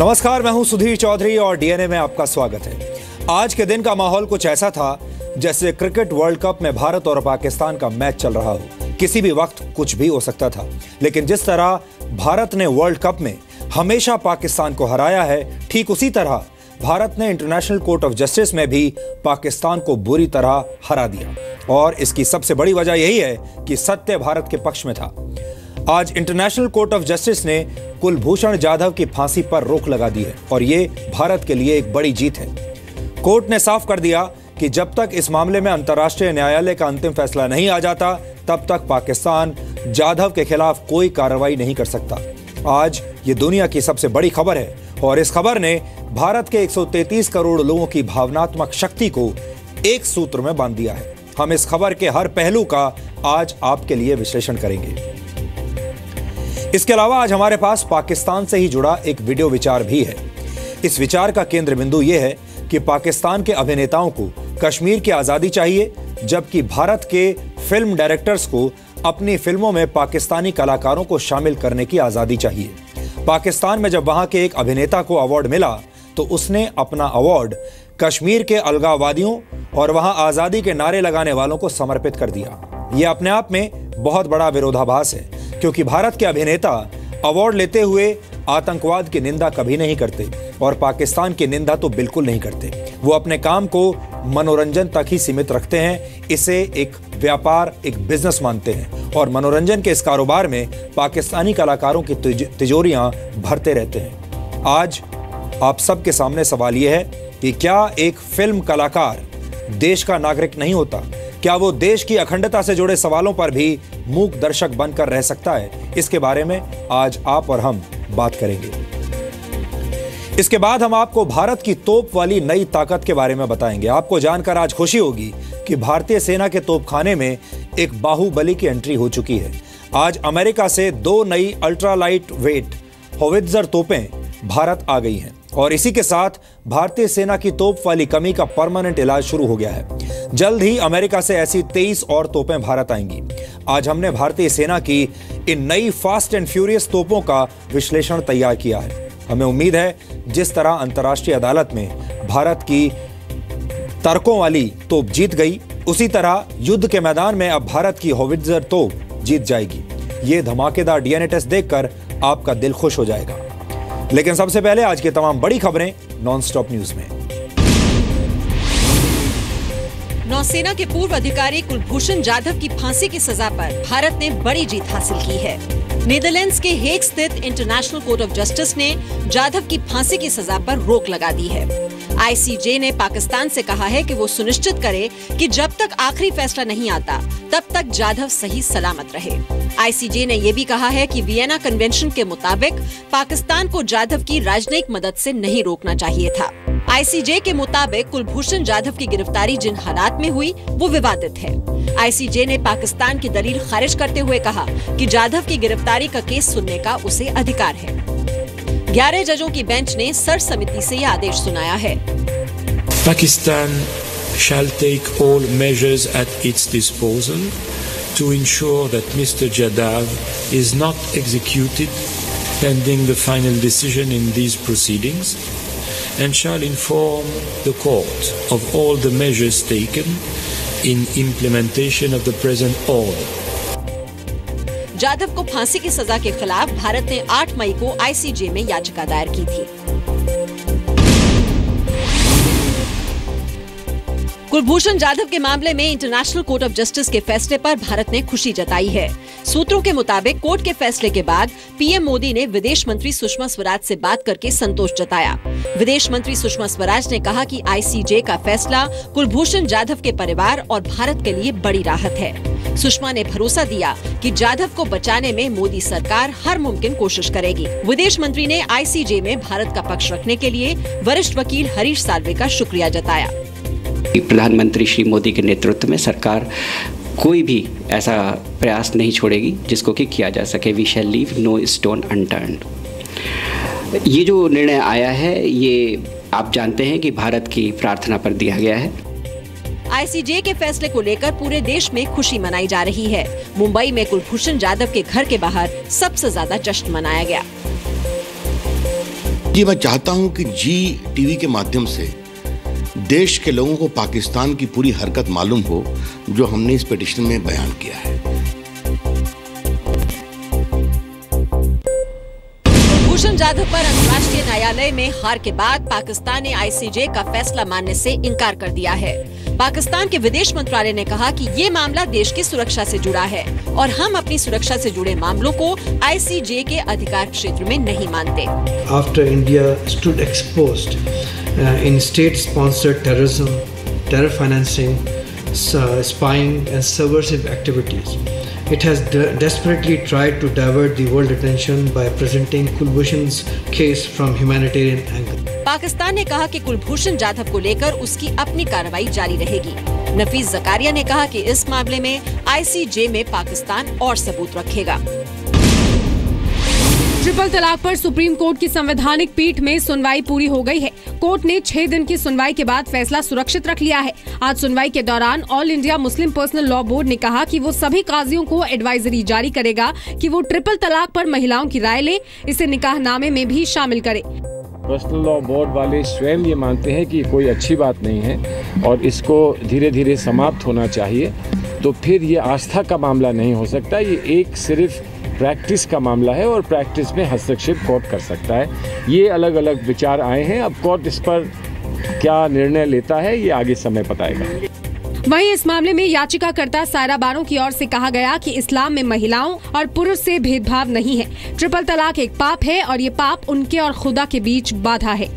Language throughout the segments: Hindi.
नमस्कार, मैं हूं सुधीर चौधरी और डीएनए में आपका स्वागत है। आज के दिन का माहौल कुछ ऐसा था जैसे क्रिकेट वर्ल्ड कप में भारत और पाकिस्तान का मैच चल रहा हो। किसी भी वक्त कुछ भी हो सकता था, लेकिन जिस तरह भारत ने वर्ल्ड कप में हमेशा पाकिस्तान को हराया है, ठीक उसी तरह भारत ने इंटरनेशनल कोर्ट ऑफ जस्टिस में भी पाकिस्तान को बुरी तरह हरा दिया। और इसकी सबसे बड़ी वजह यही है कि सत्य भारत के पक्ष में था। आज इंटरनेशनल कोर्ट ऑफ जस्टिस ने कुलभूषण जाधव की फांसी पर रोक लगा दी है और ये भारत के लिए एक बड़ी जीत है। कोर्ट ने साफ कर दिया कि जब तक इस मामले में अंतर्राष्ट्रीय न्यायालय का अंतिम फैसला नहीं आ जाता, तब तक पाकिस्तान जाधव के खिलाफ कोई कार्रवाई नहीं कर सकता। आज ये दुनिया की सबसे बड़ी खबर है और इस खबर ने भारत के 133 करोड़ लोगों की भावनात्मक शक्ति को एक सूत्र में बांध दिया है। हम इस खबर के हर पहलू का आज आपके लिए विश्लेषण करेंगे। इसके अलावा आज हमारे पास पाकिस्तान से ही जुड़ा एक वीडियो विचार भी है। इस विचार का केंद्र बिंदु यह है कि पाकिस्तान के अभिनेताओं को कश्मीर की आजादी चाहिए, जबकि भारत के फिल्म डायरेक्टर्स को अपनी फिल्मों में पाकिस्तानी कलाकारों को शामिल करने की आजादी चाहिए। पाकिस्तान में जब वहां के एक अभिनेता को अवार्ड मिला तो उसने अपना अवार्ड कश्मीर के अलगाववादियों और वहां आजादी के नारे लगाने वालों को समर्पित कर दिया। यह अपने आप में बहुत बड़ा विरोधाभास है, क्योंकि भारत के अभिनेता अवार्ड लेते हुए आतंकवाद की निंदा कभी नहीं करते और पाकिस्तान की निंदा तो बिल्कुल नहीं करते। वो अपने काम को मनोरंजन तक ही सीमित रखते हैं, इसे एक व्यापार, एक बिजनेस मानते हैं और मनोरंजन के इस कारोबार में पाकिस्तानी कलाकारों की तिजोरियां भरते रहते हैं। आज आप सबके सामने सवाल यह है कि क्या एक फिल्म कलाकार देश का नागरिक नहीं होता? क्या वो देश की अखंडता से जुड़े सवालों पर भी मूक दर्शक बनकर रह सकता है? इसके बारे में आज आप और हम बात करेंगे। इसके बाद हम आपको भारत की तोप वाली नई ताकत के बारे में बताएंगे। आपको जानकर आज खुशी होगी कि भारतीय सेना के तोपखाने में एक बाहुबली की एंट्री हो चुकी है। आज अमेरिका से 2 नई अल्ट्रा लाइट वेट होवित्जर तोपें भारत आ गई हैं और इसी के साथ भारतीय सेना की तोप वाली कमी का परमानेंट इलाज शुरू हो गया है। जल्द ही अमेरिका से ऐसी 23 और तोपें भारत आएंगी। आज हमने भारतीय सेना की इन नई फास्ट एंड फ्यूरियस तोपों का विश्लेषण तैयार किया है। हमें उम्मीद है जिस तरह अंतर्राष्ट्रीय अदालत में भारत की तर्कों वाली तोप जीत गई, उसी तरह युद्ध के मैदान में अब भारत की होवित्जर तोप जीत जाएगी। ये धमाकेदार डीएनए टेस्ट देखकर आपका दिल खुश हो जाएगा। लेकिन सबसे पहले आज की तमाम बड़ी खबरें नॉनस्टॉप न्यूज में। नौसेना के पूर्व अधिकारी कुलभूषण जाधव की फांसी की सजा पर भारत ने बड़ी जीत हासिल की है। नीदरलैंड्स के हेग स्थित इंटरनेशनल कोर्ट ऑफ जस्टिस ने जाधव की फांसी की सजा पर रोक लगा दी है। आईसीजे ने पाकिस्तान से कहा है कि वो सुनिश्चित करे कि जब तक आखिरी फैसला नहीं आता, तब तक जाधव सही सलामत रहे। आईसीजे ने ये भी कहा है कि वियना कन्वेंशन के मुताबिक पाकिस्तान को जाधव की राजनयिक मदद से नहीं रोकना चाहिए था। आईसीजे के मुताबिक कुलभूषण जाधव की गिरफ्तारी जिन हालात में हुई वो विवादित है। आईसीजे ने पाकिस्तान की दलील खारिज करते हुए कहा कि जाधव की गिरफ्तारी का केस सुनने का उसे अधिकार है। 11 जजों की बेंच ने सर्च समिति से यह आदेश सुनाया है। Pakistan shall take all measures at its disposal to ensure that Mr. Jadhav is not executed pending the final decision in these proceedings and shall inform the court of all the measures taken in implementation of the present order. Jadhav को फांसी की सजा के खिलाफ भारत ने 8 मई को आईसीजे में याचिका दायर की थी। कुलभूषण जाधव के मामले में इंटरनेशनल कोर्ट ऑफ जस्टिस के फैसले पर भारत ने खुशी जताई है। सूत्रों के मुताबिक कोर्ट के फैसले के बाद पीएम मोदी ने विदेश मंत्री सुषमा स्वराज से बात करके संतोष जताया। विदेश मंत्री सुषमा स्वराज ने कहा कि आईसीजे का फैसला कुलभूषण जाधव के परिवार और भारत के लिए बड़ी राहत है। सुषमा ने भरोसा दिया कि जाधव को बचाने में मोदी सरकार हर मुमकिन कोशिश करेगी। विदेश मंत्री ने आईसीजे में भारत का पक्ष रखने के लिए वरिष्ठ वकील हरीश साल्वे का शुक्रिया जताया। प्रधानमंत्री श्री मोदी के नेतृत्व में सरकार कोई भी ऐसा प्रयास नहीं छोड़ेगी जिसको कि किया जा सके। We shall leave no stone unturned. ये जो निर्णय आया है, ये आप जानते हैं कि भारत की प्रार्थना पर दिया गया है। आईसीजे के फैसले को लेकर पूरे देश में खुशी मनाई जा रही है। मुंबई में कुलभूषण जाधव के घर के बाहर सबसे ज्यादा जश्न मनाया गया। जी, मैं चाहता हूं कि जी टीवी के माध्यम से देश के लोगों को पाकिस्तान की पूरी हरकत मालूम हो जो हमने इस पिटीशन में बयान किया है। कुलभूषण जाधव पर अंतर्राष्ट्रीय न्यायालय में हार के बाद पाकिस्तान ने आईसीजे का फैसला मानने से इनकार कर दिया है। पाकिस्तान के विदेश मंत्रालय ने कहा कि ये मामला देश की सुरक्षा से जुड़ा है और हम अपनी सुरक्षा से जुड़े मामलों को आईसीजे के अधिकार क्षेत्र में नहीं मानते। After India stood exposed in state-sponsored terrorism, terror financing, spying and subversive activities, it has desperately tried to divert the world attention by presenting Kulbhushan's case from humanitarian angle. Pakistan ने कहा कि कुलभूषण जाधव को लेकर उसकी अपनी कार्रवाई जारी रहेगी। नफीस जकारिया ने कहा कि इस मामले में आईसीजे में पाकिस्तान और सबूत रखेगा। ट्रिपल तलाक पर सुप्रीम कोर्ट की संवैधानिक पीठ में सुनवाई पूरी हो गई है। कोर्ट ने 6 दिन की सुनवाई के बाद फैसला सुरक्षित रख लिया है। आज सुनवाई के दौरान all India Muslim personal law board ने कहा कि वो सभी काजियों को एडवाइजरी जारी करेगा कि वो ट्रिपल तलाक पर महिलाओं की राय ले, इसे निकाहनामे में भी शामिल करे। पर्सनल लॉ बोर्ड वाले स्वयं ये मानते हैं कि कोई अच्छी बात नहीं है और इसको धीरे धीरे समाप्त होना चाहिए, तो फिर ये आस्था का मामला नहीं हो सकता, ये एक सिर्फ प्रैक्टिस का मामला है और प्रैक्टिस में हस्तक्षेप कोर्ट कर सकता है। ये अलग अलग विचार आए हैं, अब कोर्ट इस पर क्या निर्णय लेता है ये आगे समय बताएगा। वहीं इस मामले में याचिकाकर्ता सायरा बानो की ओर से कहा गया कि इस्लाम में महिलाओं और पुरुष से भेदभाव नहीं है। ट्रिपल तलाक एक पाप है और ये पाप उनके और खुदा के बीच बाधा है।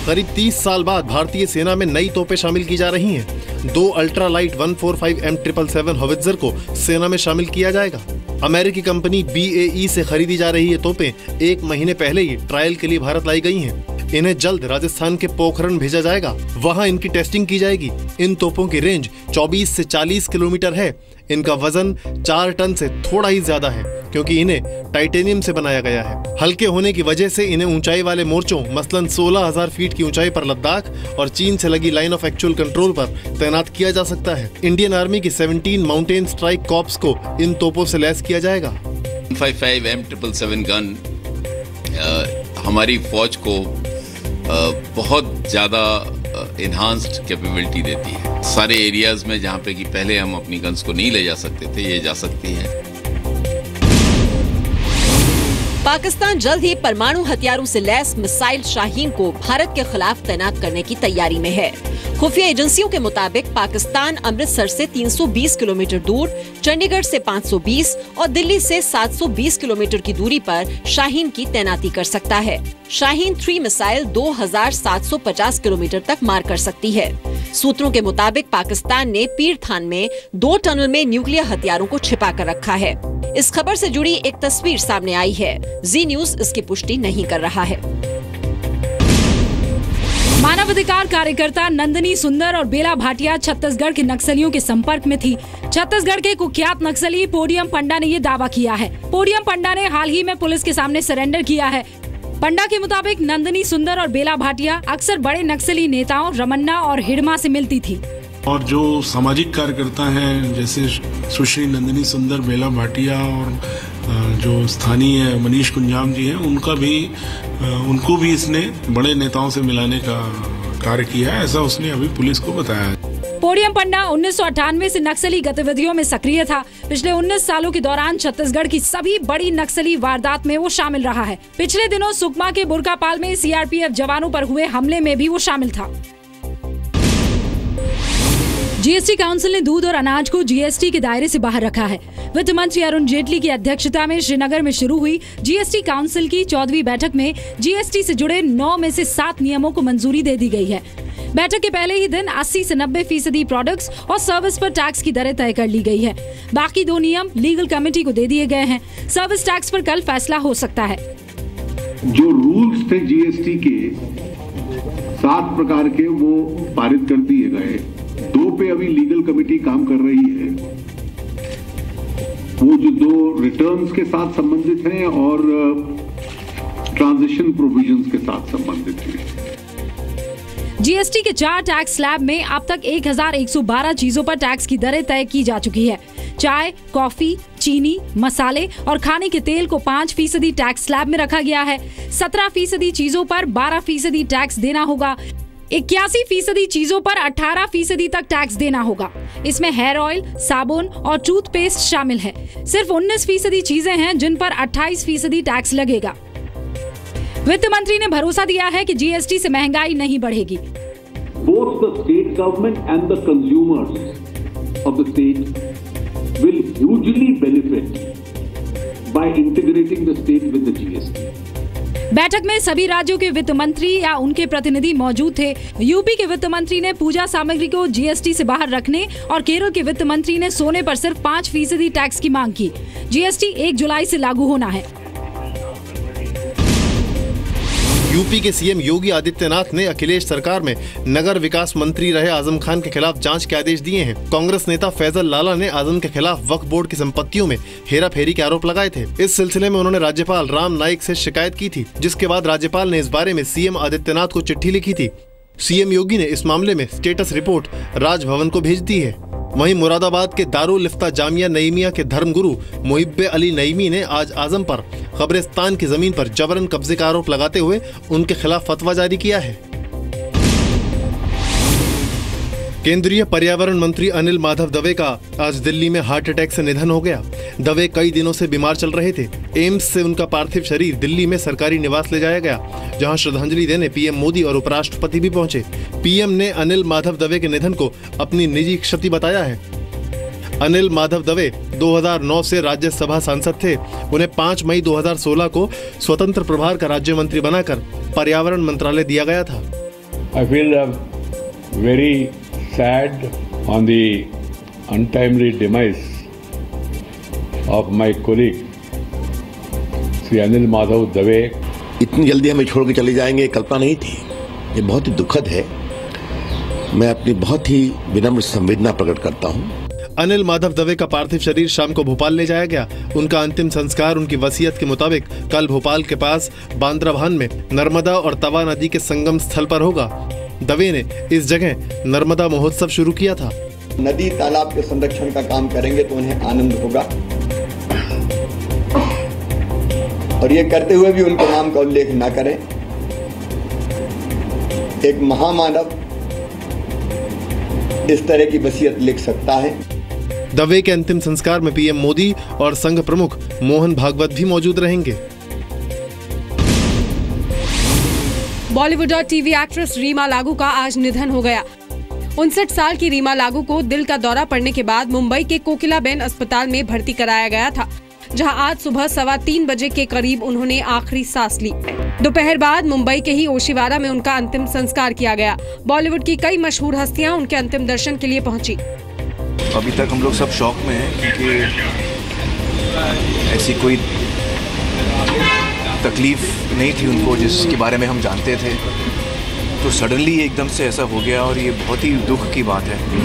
करीब 30 साल बाद भारतीय सेना में नई तोपें शामिल की जा रही हैं। 2 अल्ट्रा लाइट 145M777 हॉवित्जर को सेना में शामिल किया जाएगा। अमेरिकी कंपनी BAE से खरीदी जा रही ये तोपें 1 महीने पहले ही ट्रायल के लिए भारत लाई गई हैं। इन्हें जल्द राजस्थान के पोखरण भेजा जाएगा, वहां इनकी टेस्टिंग की जाएगी। इन तोपों की रेंज 24 से 40 किलोमीटर है। इनका वजन 4 टन से थोड़ा ही ज्यादा है क्योंकि इन्हें टाइटेनियम से बनाया गया है। हल्के होने की वजह से इन्हें ऊंचाई वाले मोर्चों मसलन 16,000 फीट की ऊंचाई पर लद्दाख और चीन से लगी लाइन ऑफ एक्चुअल कंट्रोल पर तैनात किया जा सकता है। इंडियन आर्मी की 17 माउंटेन स्ट्राइक कॉर्प्स को इन तोपों से लैस किया जाएगा। 155M777 गन हमारी फौज को बहुत ज्यादा इन्हांस्ड कैपेबिलिटी देती है। सारे एरियाज में जहाँ पे कि पहले हम अपनी गन्स को नहीं ले जा सकते थे, ये जा सकती है। पाकिस्तान जल्द ही परमाणु हथियारों से लैस मिसाइल शाहीन को भारत के खिलाफ तैनात करने की तैयारी में है। खुफिया एजेंसियों के मुताबिक पाकिस्तान अमृतसर से 320 किलोमीटर दूर, चंडीगढ़ से 520 और दिल्ली से 720 किलोमीटर की दूरी पर शाहीन की तैनाती कर सकता है। शाहीन 3 मिसाइल 2750 किलोमीटर तक मार कर सकती है। सूत्रों के मुताबिक पाकिस्तान ने पीर थान में 2 टनल में न्यूक्लियर हथियारों को छिपा कर रखा है। इस खबर से जुड़ी एक तस्वीर सामने आई है। जी न्यूज इसकी पुष्टि नहीं कर रहा है। मानवाधिकार कार्यकर्ता नंदिनी सुंदर और बेला भाटिया छत्तीसगढ़ के नक्सलियों के संपर्क में थी। छत्तीसगढ़ के कुख्यात नक्सली पोडियम पंडा ने ये दावा किया है। पोडियम पंडा ने हाल ही में पुलिस के सामने सरेंडर किया है। पंडा के मुताबिक नंदिनी सुंदर और बेला भाटिया अक्सर बड़े नक्सली नेताओं रमन्ना और हिडमा से मिलती थी। और जो सामाजिक कार्यकर्ता हैं जैसे सुश्री नंदिनी सुंदर, बेला भाटिया और जो स्थानीय मनीष कुंजाम जी हैं, उनको भी इसने बड़े नेताओं से मिलाने का कार्य किया है, ऐसा उसने अभी पुलिस को बताया है। पोडियम पंडा 1998 से नक्सली गतिविधियों में सक्रिय था। पिछले 19 सालों के दौरान छत्तीसगढ़ की सभी बड़ी नक्सली वारदात में वो शामिल रहा है। पिछले दिनों सुकमा के बुरकापाल में CRPF जवानों पर हुए हमले में भी वो शामिल था। GST काउंसिल ने दूध और अनाज को GST के दायरे से बाहर रखा है। वित्त मंत्री अरुण जेटली की अध्यक्षता में श्रीनगर में शुरू हुई GST काउंसिल की 14वीं बैठक में GST से जुड़े 9 में से 7 नियमों को मंजूरी दे दी गई है। बैठक के पहले ही दिन 80 से 90% प्रोडक्ट्स और सर्विस पर टैक्स की दरें तय कर ली गई है। बाकी 2 नियम लीगल कमेटी को दे दिए गए हैं। सर्विस टैक्स पर कल फैसला हो सकता है। जो रूल्स थे GST के 7 प्रकार के वो पारित कर दिए गए। 2 पे अभी लीगल कमेटी काम कर रही है। वो जो 2 रिटर्न्स के साथ संबंधित हैं और ट्रांजिशन प्रोविजंस के साथ संबंधित हैं। GST के 4 टैक्स स्लैब में अब तक 1112 चीजों पर टैक्स की दरें तय की जा चुकी है। चाय, कॉफी, चीनी, मसाले और खाने के तेल को 5% टैक्स स्लैब में रखा गया है। 17% चीजों पर 12% टैक्स देना होगा। 81% चीजों पर 18% तक टैक्स देना होगा। इसमें हेयर ऑयल, साबुन और टूथपेस्ट शामिल है। सिर्फ 19% चीजें हैं जिन पर 28% टैक्स लगेगा। वित्त मंत्री ने भरोसा दिया है कि जीएसटी से महंगाई नहीं बढ़ेगी। Both the state government and the consumers of the state will hugely benefit by integrating the state with the GST. बैठक में सभी राज्यों के वित्त मंत्री या उनके प्रतिनिधि मौजूद थे। यूपी के वित्त मंत्री ने पूजा सामग्री को जीएसटी से बाहर रखने और केरल के वित्त मंत्री ने सोने पर सिर्फ 5% टैक्स की मांग की। जीएसटी 1 जुलाई से लागू होना है। यूपी के सीएम योगी आदित्यनाथ ने अखिलेश सरकार में नगर विकास मंत्री रहे आजम खान के खिलाफ जांच के आदेश दिए हैं। कांग्रेस नेता फैजल लाला ने आजम के खिलाफ वक्फ बोर्ड की संपत्तियों में हेराफेरी के आरोप लगाए थे। इस सिलसिले में उन्होंने राज्यपाल राम नाईक से शिकायत की थी, जिसके बाद राज्यपाल ने इस बारे में सीएम आदित्यनाथ को चिट्ठी लिखी थी। सीएम योगी ने इस मामले में स्टेटस रिपोर्ट राजभवन को भेज दी है। वहीं मुरादाबाद के दारुल इफ्ता जामिया नईमिया के धर्मगुरु मुहिब्बे अली नईमी ने आज आजम पर कब्रिस्तान की जमीन पर जबरन कब्जे का आरोप लगाते हुए उनके खिलाफ फतवा जारी किया है। केंद्रीय पर्यावरण मंत्री अनिल माधव दवे का आज दिल्ली में हार्ट अटैक से निधन हो गया। दवे कई दिनों से बीमार चल रहे थे। एम्स से उनका पार्थिव शरीर दिल्ली में सरकारी निवास ले जाया गया, जहां श्रद्धांजलि देने पीएम मोदी और उपराष्ट्रपति भी पहुंचे। पीएम ने अनिल माधव दवे के निधन को अपनी निजी क्षति बताया है। अनिल माधव दवे 2009 से राज्यसभा सांसद थे। उन्हें 5 मई 2016 को स्वतंत्र प्रभार का राज्य मंत्री बनाकर पर्यावरण मंत्रालय दिया गया था। I feel very sad on the untimely demise of my colleague Shri Anil Madhav Dave. इतनी जल्दी हमें छोड़ के चले जाएंगे कल्पना नहीं थी। ये बहुत ही दुखद है। मैं अपनी बहुत ही विनम्र संवेदना प्रकट करता हूँ। अनिल माधव दवे का पार्थिव शरीर शाम को भोपाल ले जाया गया। उनका अंतिम संस्कार उनकी वसीयत के मुताबिक कल भोपाल के पास बांद्राभान में नर्मदा और तवा नदी के संगम स्थल पर होगा। दवे ने इस जगह नर्मदा महोत्सव शुरू किया था। नदी तालाब के संरक्षण का काम करेंगे तो उन्हें आनंद होगा, और ये करते हुए भी उनके नाम का उल्लेख न करें। एक महामानव इस तरह की वसीयत लिख सकता है। दवे के अंतिम संस्कार में पीएम मोदी और संघ प्रमुख मोहन भागवत भी मौजूद रहेंगे। बॉलीवुड और टीवी एक्ट्रेस रीमा लागू का आज निधन हो गया। 59 साल की रीमा लागू को दिल का दौरा पड़ने के बाद मुंबई के कोकिलाबेन अस्पताल में भर्ती कराया गया था, जहां आज सुबह 3:15 बजे के करीब उन्होंने आखिरी सांस ली। दोपहर बाद मुंबई के ही ओशिवारा में उनका अंतिम संस्कार किया गया। बॉलीवुड की कई मशहूर हस्तियां उनके अंतिम दर्शन के लिए पहुंची। अभी तक हम लोग सब शॉक में हैं, क्योंकि ऐसी कोई तकलीफ नहीं थी उनको जिसके बारे में हम जानते थे। तो सडनली एकदम से ऐसा हो गया और ये बहुत ही दुख की बात है।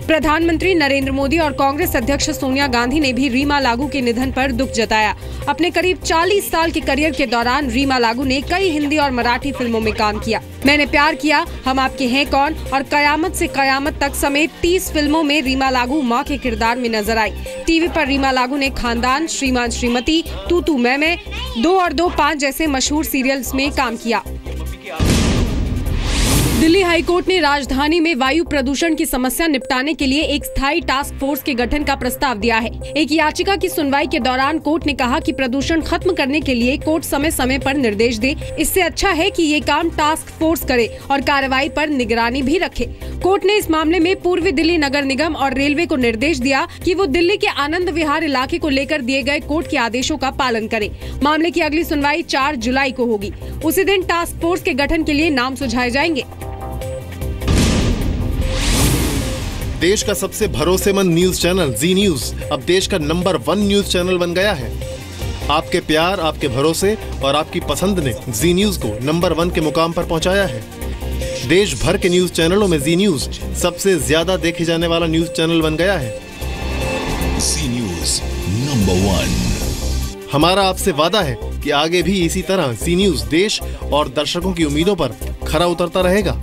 प्रधानमंत्री नरेंद्र मोदी और कांग्रेस अध्यक्ष सोनिया गांधी ने भी रीमा लागू के निधन पर दुख जताया। अपने करीब 40 साल के करियर के दौरान रीमा लागू ने कई हिंदी और मराठी फिल्मों में काम किया। मैंने प्यार किया, हम आपके हैं कौन और कयामत से कयामत तक समेत 30 फिल्मों में रीमा लागू मां के किरदार में नजर आई। टीवी पर रीमा लागू ने खानदान, श्रीमान श्रीमती, तू तू मैं, 2 और 2 5 जैसे मशहूर सीरियल्स में काम किया। दिल्ली हाईकोर्ट ने राजधानी में वायु प्रदूषण की समस्या निपटाने के लिए एक स्थायी टास्क फोर्स के गठन का प्रस्ताव दिया है। एक याचिका की सुनवाई के दौरान कोर्ट ने कहा कि प्रदूषण खत्म करने के लिए कोर्ट समय समय पर निर्देश दे। इससे अच्छा है कि ये काम टास्क फोर्स करे और कार्रवाई पर निगरानी भी रखे। कोर्ट ने इस मामले में पूर्वी दिल्ली नगर निगम और रेलवे को निर्देश दिया कि वो दिल्ली के आनंद विहार इलाके को लेकर दिए गए कोर्ट के आदेशों का पालन करें। मामले की अगली सुनवाई 4 जुलाई को होगी। उसी दिन टास्क फोर्स के गठन के लिए नाम सुझाए जाएंगे। देश का सबसे भरोसेमंद न्यूज चैनल जी न्यूज अब देश का नंबर 1 न्यूज चैनल बन गया है। आपके प्यार, आपके भरोसे और आपकी पसंद ने जी न्यूज को नंबर 1 के मुकाम पर पहुंचाया है। देश भर के न्यूज चैनलों में जी न्यूज सबसे ज्यादा देखे जाने वाला न्यूज चैनल बन गया है। जी न्यूज नंबर 1। हमारा आपसे वादा है कि आगे भी इसी तरह जी न्यूज देश और दर्शकों की उम्मीदों पर खरा उतरता रहेगा।